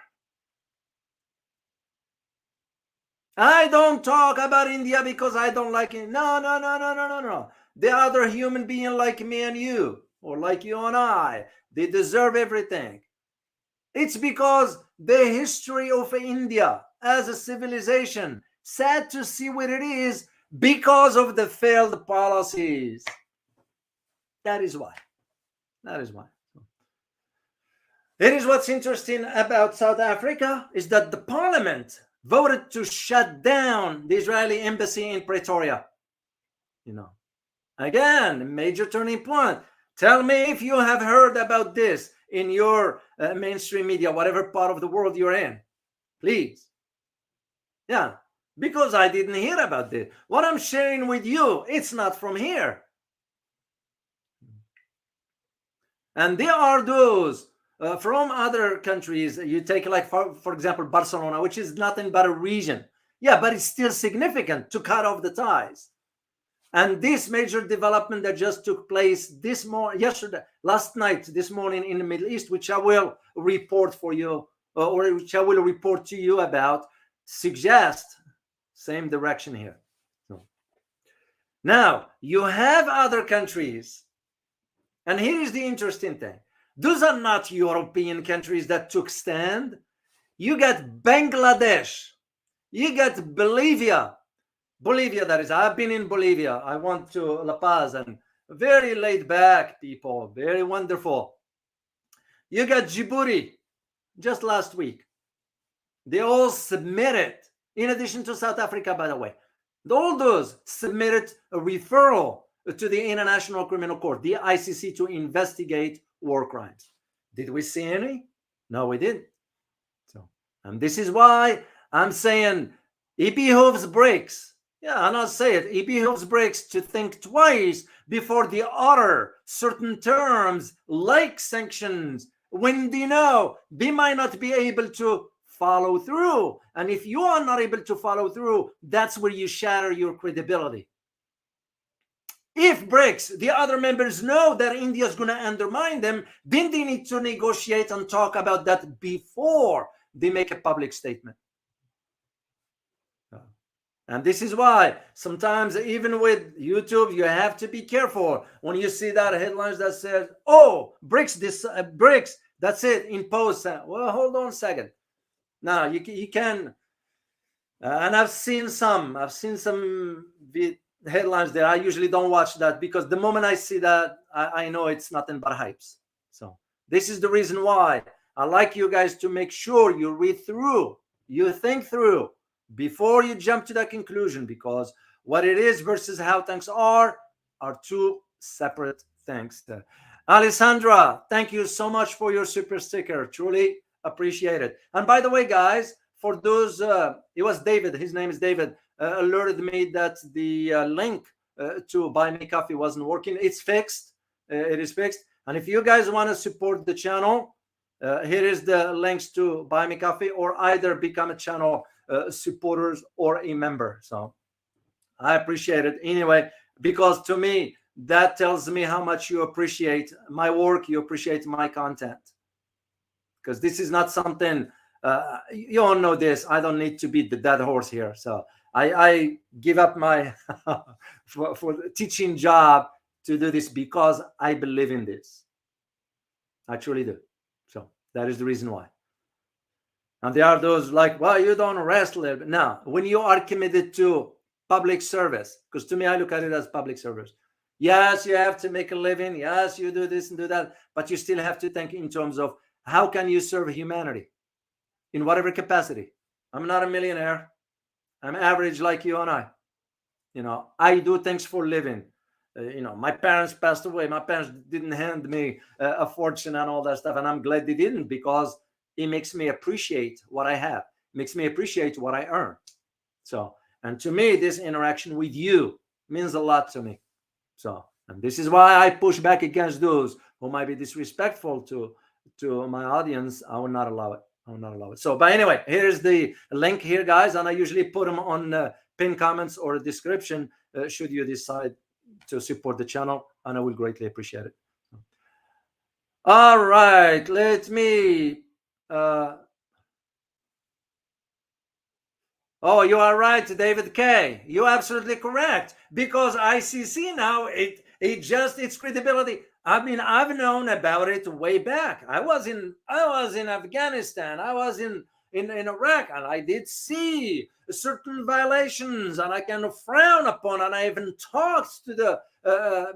[SPEAKER 1] I don't talk about India because I don't like it. No. The other human being like me and you, or like you and I, they deserve everything. It's because the history of India as a civilization, sad to see what it is, because of the failed policies. That is why. It is what's interesting about South Africa is that the parliament voted to shut down the Israeli embassy in Pretoria. Again, a major turning point. Tell me if you have heard about this in your mainstream media, whatever part of the world you're in, please. Yeah, because I didn't hear about this. What I'm sharing with you, it's not from here. And there are those from other countries. You take like, for example, Barcelona, which is nothing but a region. Yeah, but it's still significant to cut off the ties. And this major development that just took place last night, this morning in the Middle East, which I will report for you, or which I will report to you about, suggest same direction here. Now, you have other countries. And here is the interesting thing. Those are not European countries that took stand. You got Bangladesh. You got Bolivia, that is. I've been in Bolivia. I went to La Paz, and very laid back people, very wonderful. You got Djibouti, just last week. They all submitted, in addition to South Africa, by the way, all those submitted a referral to the International Criminal Court, the ICC, to investigate war crimes. Did we see any? No, we didn't. And this is why I'm saying it behooves BRICS. Yeah, and I'll say it. It behooves BRICS to think twice before they utter certain terms like sanctions, when they know they might not be able to follow through. And if you are not able to follow through, that's where you shatter your credibility. If BRICS, the other members, know that India is going to undermine them, then they need to negotiate and talk about that before they make a public statement. And this is why sometimes, even with YouTube, you have to be careful when you see that headlines that says, "Oh, BRICS, that's it," in post. Well, hold on a second. Now you can, and I've seen some headlines there. I usually don't watch that, because the moment I see that, I know it's nothing but hypes. So this is the reason why I like you guys to make sure you read through, you think through before you jump to that conclusion, because what it is versus how things are two separate things. Alessandra, thank you so much for your super sticker. Truly appreciate it. And by the way, guys, for those, it was David, his name is David, alerted me that the link to Buy Me Coffee wasn't working. It's fixed. It is fixed. And if you guys want to support the channel, here is the links to Buy Me Coffee, or either become a channel supporters or a member. So I appreciate it anyway, because to me, that tells me how much you appreciate my work, you appreciate my content. Because this is not something, you all know this, I don't need to beat the dead horse here. So I give up my for the teaching job to do this, because I believe in this. I truly do. So that is the reason why. And there are those like, well, you don't wrestle it. No, when you are committed to public service, because to me, I look at it as public service. Yes, you have to make a living. Yes, you do this and do that. But you still have to think in terms of how can you serve humanity in whatever capacity. I'm not a millionaire. I'm average like you and I. I do things for living. My parents passed away. My parents didn't hand me a fortune and all that stuff. And I'm glad they didn't, because it makes me appreciate what I have. It makes me appreciate what I earn. So, and to me, this interaction with you means a lot to me. So, and this is why I push back against those who might be disrespectful to my audience. I will not allow it. So, but anyway, here's the link here, guys. And I usually put them on pinned comments or a description should you decide to support the channel. And I will greatly appreciate it. All right, let me. Oh, you are right, David K. You're absolutely correct. Because ICC now, it just its credibility. I mean, I've known about it way back. I was in Afghanistan. I was in Iraq, and I did see certain violations, and I kind of frown upon. And I even talked to the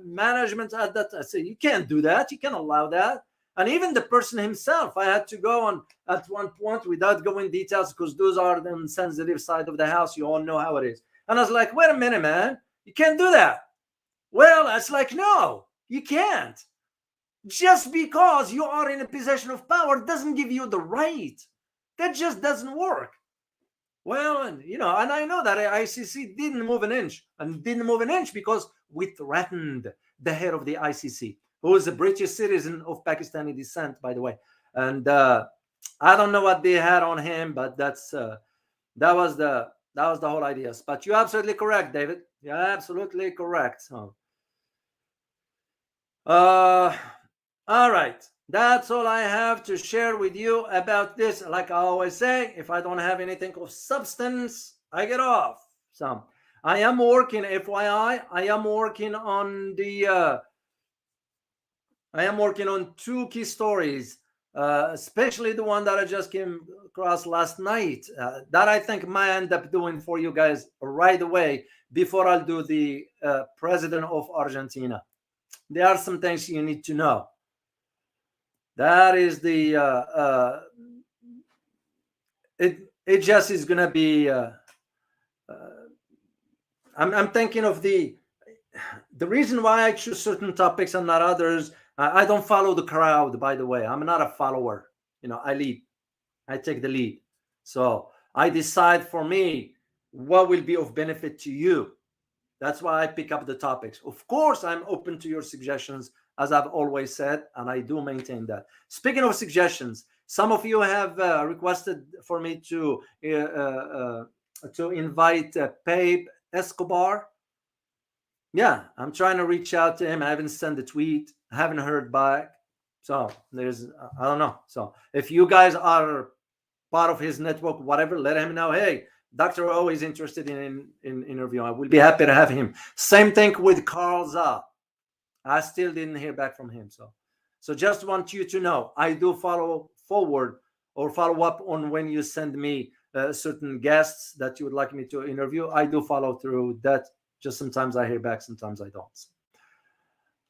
[SPEAKER 1] management at that. I said, you can't do that. You can't allow that. And even the person himself, I had to go on at one point without going details because those are the sensitive side of the house. You all know how it is. And I was like, wait a minute, man, you can't do that. Well, it's like, no, you can't. Just because you are in a position of power doesn't give you the right. That just doesn't work. Well, and I know that ICC didn't move an inch, and didn't move an inch because we threatened the head of the ICC, who is a British citizen of Pakistani descent, by the way. And I don't know what they had on him, but that was the whole idea. But you're absolutely correct, David. You're absolutely correct. So, all right. That's all I have to share with you about this. Like I always say, if I don't have anything of substance, I get off. So I am working, FYI, I am working on two key stories, especially the one that I just came across last night, that I think might end up doing for you guys right away before I'll do the president of Argentina. There are some things you need to know. That is the it just is gonna be. I'm thinking of the reason why I choose certain topics and not others. I don't follow the crowd, by the way. I'm not a follower. I lead. I take the lead. So I decide for me what will be of benefit to you. That's why I pick up the topics. Of course, I'm open to your suggestions, as I've always said, and I do maintain that. Speaking of suggestions, some of you have requested for me to invite Pabe Escobar. Yeah, I'm trying to reach out to him. I haven't sent a tweet. I haven't heard back. So I don't know. So if you guys are part of his network, whatever, let him know. Hey, Dr. O is interested in interviewing. I will be happy to have him. Same thing with Carl Za. I still didn't hear back from him. So just want you to know, I do follow forward or follow up on when you send me certain guests that you would like me to interview. I do follow through that. Just sometimes I hear back, sometimes I don't.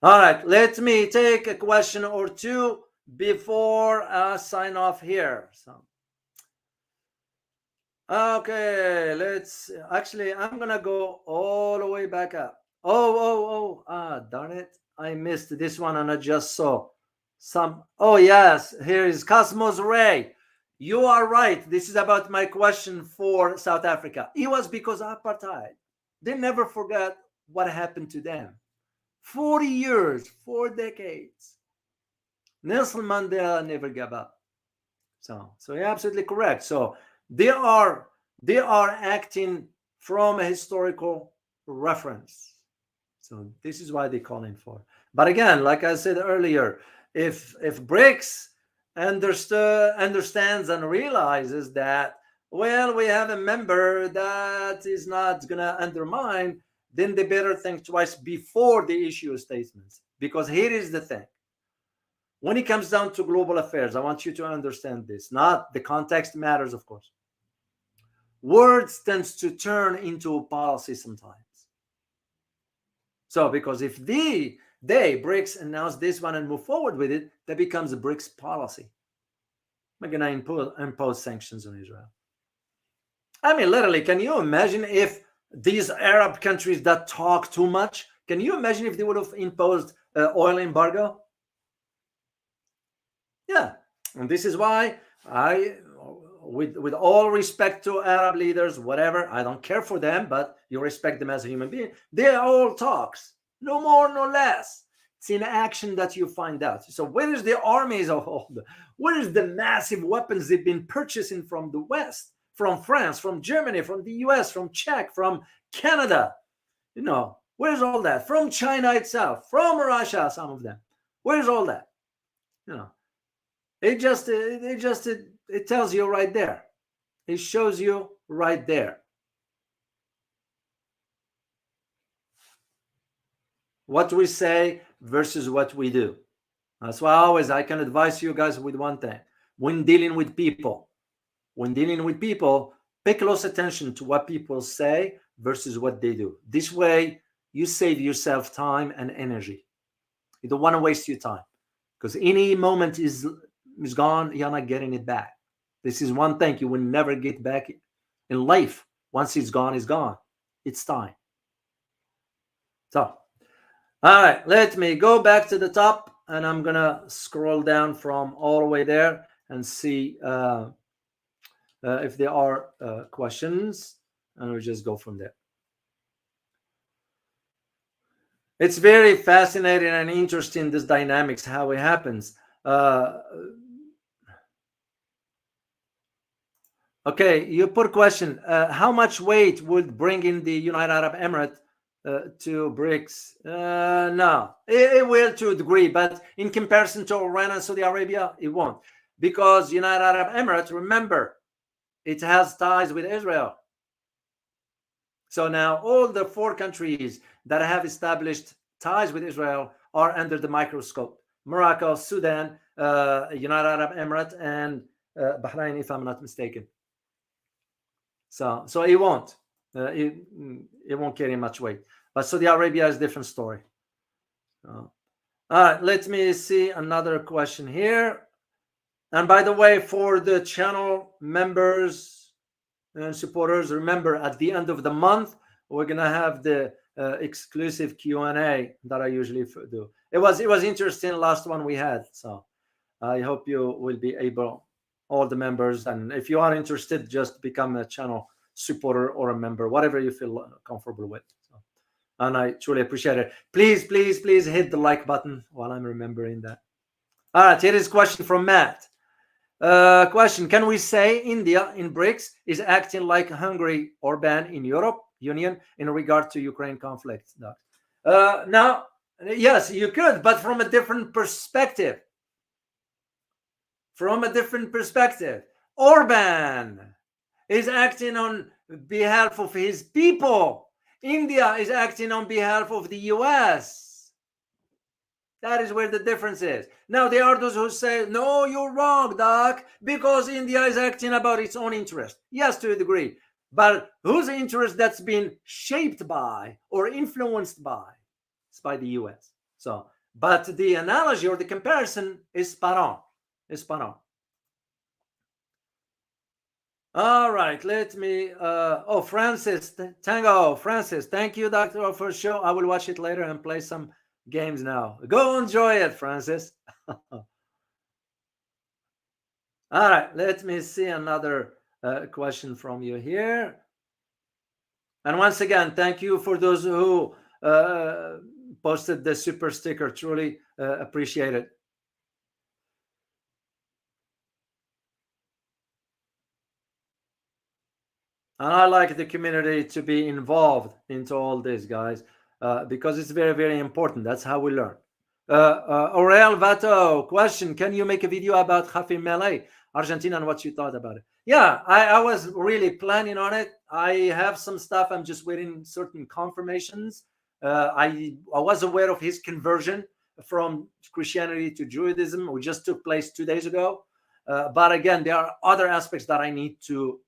[SPEAKER 1] All right, let me take a question or two before I sign off here. So, okay, I'm gonna go all the way back up. Darn it, I missed this one and I just saw some. Oh yes, here is Cosmos Ray. You are right. This is about my question for South Africa. It was because of apartheid. They never forgot what happened to them. 40 years, 4 decades. Nelson Mandela never gave up. So you're absolutely correct. So they are acting from a historical reference. So this is why they call him for. But again, like I said earlier, if BRICS understands and realizes that, well, we have a member that is not going to undermine, then they better think twice before they issue statements. Because here is the thing. When it comes down to global affairs, I want you to understand this. Not the context matters, of course. Words tends to turn into a policy sometimes. So because if they BRICS announce this one and move forward with it, that becomes a BRICS policy. We're going to impose sanctions on Israel. I mean, literally, can you imagine if these Arab countries that talk too much, can you imagine if they would have imposed oil embargo? Yeah, and this is why with all respect to Arab leaders, whatever, I don't care for them, but you respect them as a human being. They're all talks, no more, no less. It's in action that you find out. So where is the armies of all where is the massive weapons they've been purchasing from the West, from France, from Germany, from the US, from Czech, from Canada? Where's all that? From China itself, from Russia, some of them. Where's all that? It tells you right there. It shows you right there what we say versus what we do. That's why I can advise you guys with one thing: when dealing with people, pay close attention to what people say versus what they do. This way, you save yourself time and energy. You don't want to waste your time, because any moment is gone. You're not getting it back. This is one thing you will never get back in life. Once it's gone, it's gone. It's time. So, all right, let me go back to the top, and I'm gonna scroll down from all the way there and see if there are questions, and we'll just go from there. It's very fascinating and interesting, this dynamics, how it happens. Okay, you put a question. How much weight would bring in the United Arab Emirates to BRICS? No, it will to a degree, but in comparison to Iran and Saudi Arabia, it won't. Because United Arab Emirates, remember, it has ties with Israel. So now all the 4 countries that have established ties with Israel are under the microscope: Morocco, Sudan, United Arab Emirates, and Bahrain, if I'm not mistaken. So it won't. It won't carry much weight. But Saudi Arabia is a different story. All right, let me see another question here. And by the way, for the channel members and supporters, remember, at the end of the month, we're gonna have the exclusive Q&A that I usually do. It was interesting, last one we had. So I hope you will be able, all the members, and if you are interested, just become a channel supporter or a member, whatever you feel comfortable with. So, and I truly appreciate it. Please hit the like button while I'm remembering that. All right, here is a question from Matt. Question: can we say India in BRICS is acting like Hungary or Orban in Europe Union in regard to Ukraine conflict? Now, yes, you could, but from a different perspective. Orban is acting on behalf of his people. India is acting on behalf of the US. That is where the difference is. Now, there are those who say, no, you're wrong, Doc, because India is acting about its own interest. Yes, to a degree. But whose interest that's been shaped by or influenced by? It's by the US. So, but the analogy or the comparison is spot on. All right, let me, Francis, thank you, Doctor, for the show. I will watch it later and play some games now. Go enjoy it, Francis. All right, let me see another question from you here. And once again, thank you for those who posted the super sticker. Truly appreciate it. And I like the community to be involved into all this, guys, because it's very, very important. That's how we learn. Aurel Vato, question: can you make a video about Javier Milei, Argentina, and what you thought about it? Yeah, I was really planning on it. I have some stuff. I'm just waiting certain confirmations. I was aware of his conversion from Christianity to Judaism, which just took place 2 days ago. But again, there are other aspects that I need to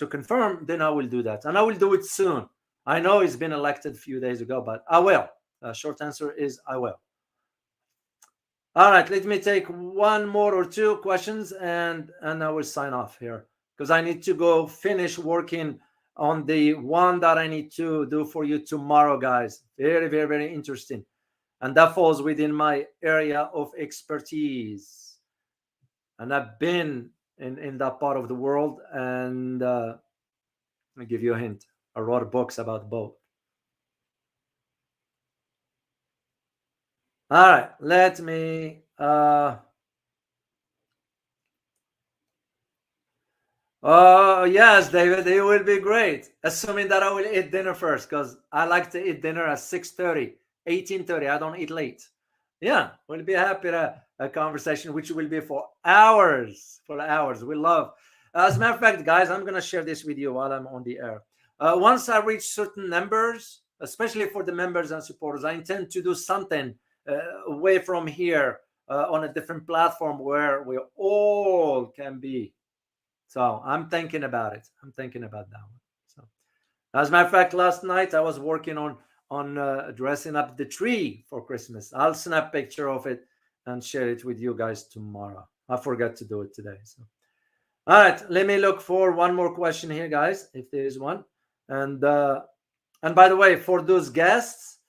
[SPEAKER 1] confirm. Then I will do that, and I will do it soon. I know he's been elected a few days ago, but I will. Short answer is I will. All right, let me take one more or 2 questions, and I will sign off here, because I need to go finish working on the one that I need to do for you tomorrow, guys. Very, very, very interesting. And that falls within my area of expertise. And I've been in that part of the world, and I'll give you a hint. I wrote books about both. All right, let me... Oh, yes, David, it will be great. Assuming that I will eat dinner first, because I like to eat dinner at 6:30, 18:30. I don't eat late. Yeah, we'll be happy to a conversation which will be for hours. For hours. We love. As a matter of fact, guys, I'm gonna share this with you while I'm on the air. Once I reach certain numbers, especially for the members and supporters, I intend to do something away from here on a different platform where we all can be. So I'm thinking about it. I'm thinking about that one. So, as a matter of fact, last night I was working on dressing up the tree for Christmas. I'll snap a picture of it and share it with you guys tomorrow. I forgot to do it today. So, all right, let me look for one more question here, guys, if there is one. And by the way, for those guests,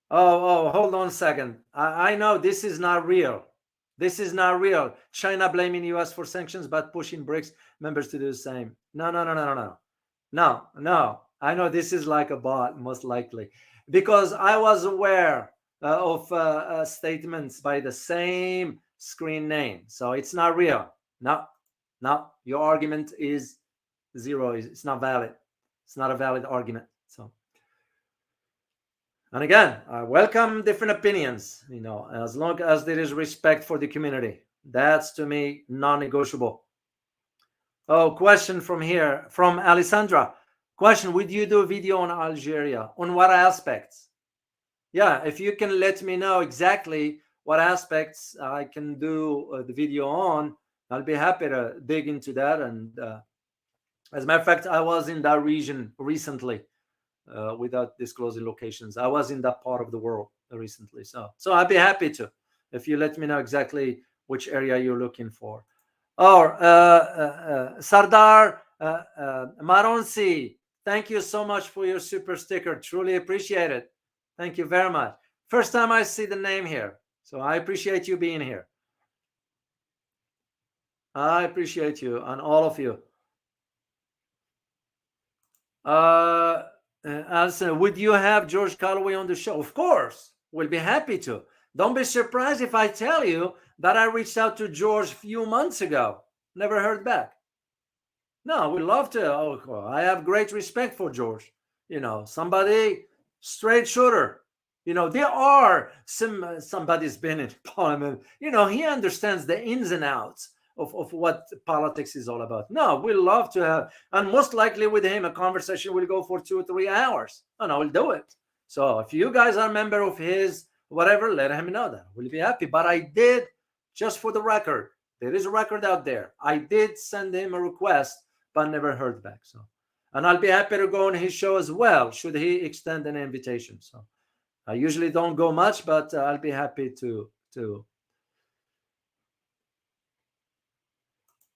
[SPEAKER 1] hold on a second. I know this is not real. This is not real. China blaming US for sanctions, but pushing BRICS members to do the same. No. I know this is like a bot, most likely, because I was aware of statements by the same screen name. So it's not real. No, your argument is zero. It's not valid. It's not a valid argument. So. And again, I welcome different opinions, as long as there is respect for the community. That's, to me, non-negotiable. Oh, question from here, from Alessandra. Question, would you do a video on Algeria? On what aspects? Yeah, if you can let me know exactly what aspects I can do the video on, I'll be happy to dig into that. And as a matter of fact, I was in that region recently. Without disclosing locations, I was in that part of the world recently, so I'd be happy to, if you let me know exactly which area you're looking for. Or Sardar Maronsi, thank you so much for your super sticker. Truly appreciate it. Thank you very much. First time I see the name here, so I appreciate you being here. I appreciate you and all of you. Alison, would you have George Calloway on the show? Of course, we'll be happy to. Don't be surprised if I tell you that I reached out to George a few months ago. Never heard back. No, we'd love to. Oh, I have great respect for George. Somebody straight shooter. There are somebody's been in parliament. He understands the ins and outs of what politics is all about. No, we'll love to have, and most likely with him, a conversation will go for 2 or 3 hours, and I will do it. So if you guys are a member of his, whatever, let him know that. We'll be happy. But I did, just for the record, there is a record out there. I did send him a request, but never heard back. So, and I'll be happy to go on his show as well, should he extend an invitation. So I usually don't go much, but I'll be happy to.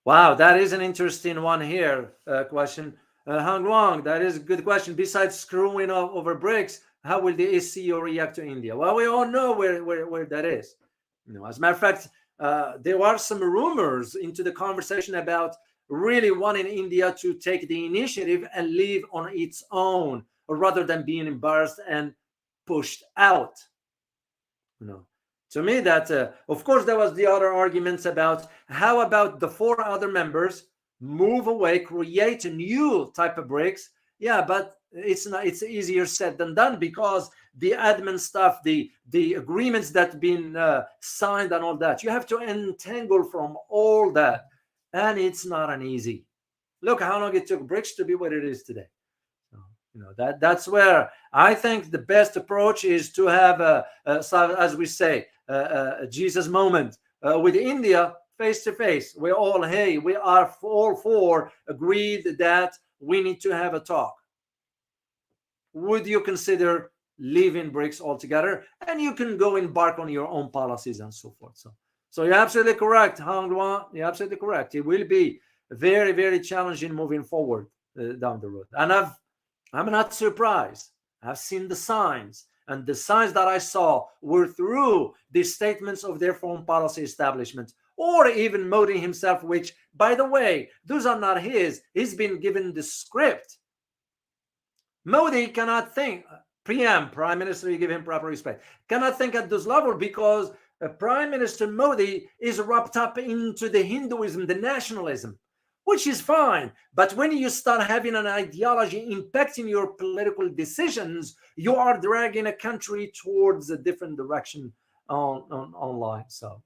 [SPEAKER 1] Wow, that is an interesting one here. Question. Hang Wang, that is a good question. Besides screwing over BRICS, how will the SCO react to India? Well, we all know where that is. As a matter of fact, there are some rumors into the conversation about really wanting India to take the initiative and leave on its own, rather than being embarrassed and pushed out. To me, that of course there was the other arguments about how about the 4 other members move away, create a new type of BRICS. Yeah, but it's easier said than done, because the admin stuff, the agreements that been signed and all that, you have to untangle from all that, and it's not an easy. Look how long it took BRICS to be what it is today. That's where I think the best approach is to have as we say, a Jesus moment with India face to face. We are all 4 agreed that we need to have a talk. Would you consider leaving BRICS altogether? And you can go embark on your own policies and so forth. So you're absolutely correct, Hang Duan. You're absolutely correct. It will be very, very challenging moving forward down the road. And I'm not surprised. I've seen the signs, and the signs that I saw were through the statements of their foreign policy establishment, or even Modi himself, which, by the way, those are not his. He's been given the script. Modi cannot think, Prime Minister, you give him proper respect, cannot think at this level, because Prime Minister Modi is wrapped up into the Hinduism, the nationalism, which is fine. But when you start having an ideology impacting your political decisions, you are dragging a country towards a different direction online. So,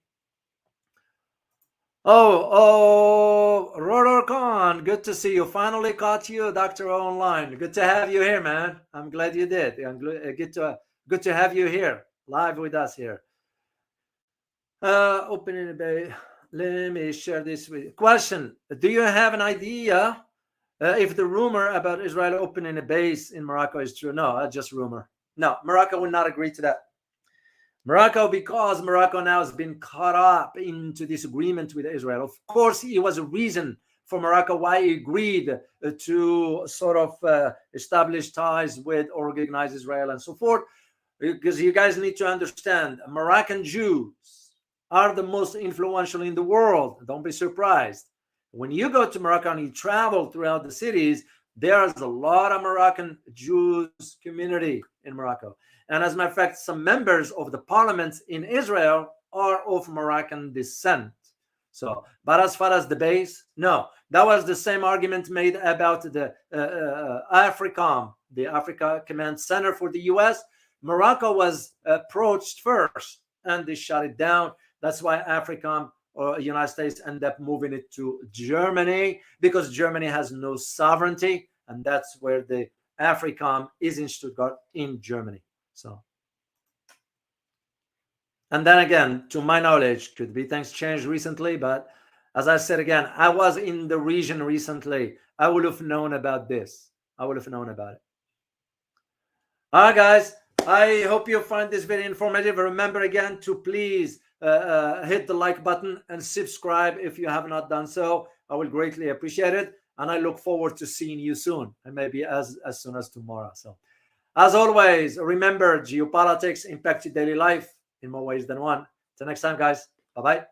[SPEAKER 1] Rotor Khan, good to see you. Finally caught you, Dr. Online. Good to have you here, man. I'm glad you did. Good to have you here, live with us here. Opening a bay. Let me share this with you. Question: do you have an idea if the rumor about Israel opening a base in Morocco is true? No, just rumor. No, Morocco would not agree to that. Morocco, because Morocco now has been caught up into this agreement with Israel. Of course, it was a reason for Morocco why he agreed to sort of establish ties with or recognize Israel and so forth. Because you guys need to understand, Moroccan Jews are the most influential in the world. Don't be surprised. When you go to Morocco and you travel throughout the cities, there's a lot of Moroccan Jews community in Morocco. And as a matter of fact, some members of the parliament in Israel are of Moroccan descent. So, but as far as the base, no. That was the same argument made about the AFRICOM, the Africa Command Center for the US. Morocco was approached first, and they shut it down. That's why AFRICOM or United States end up moving it to Germany, because Germany has no sovereignty, and that's where the AFRICOM is in Stuttgart, in Germany. So, and then again, to my knowledge, could be things changed recently, but as I said again, I was in the region recently. I would have known about this. I would have known about it. All right, guys. I hope you find this very informative. Remember again to please hit the like button and subscribe if you have not done so. I will greatly appreciate it, and I look forward to seeing you soon, and maybe as soon as tomorrow. So, as always, remember, geopolitics impact your daily life in more ways than one. Till next time, guys. Bye-bye.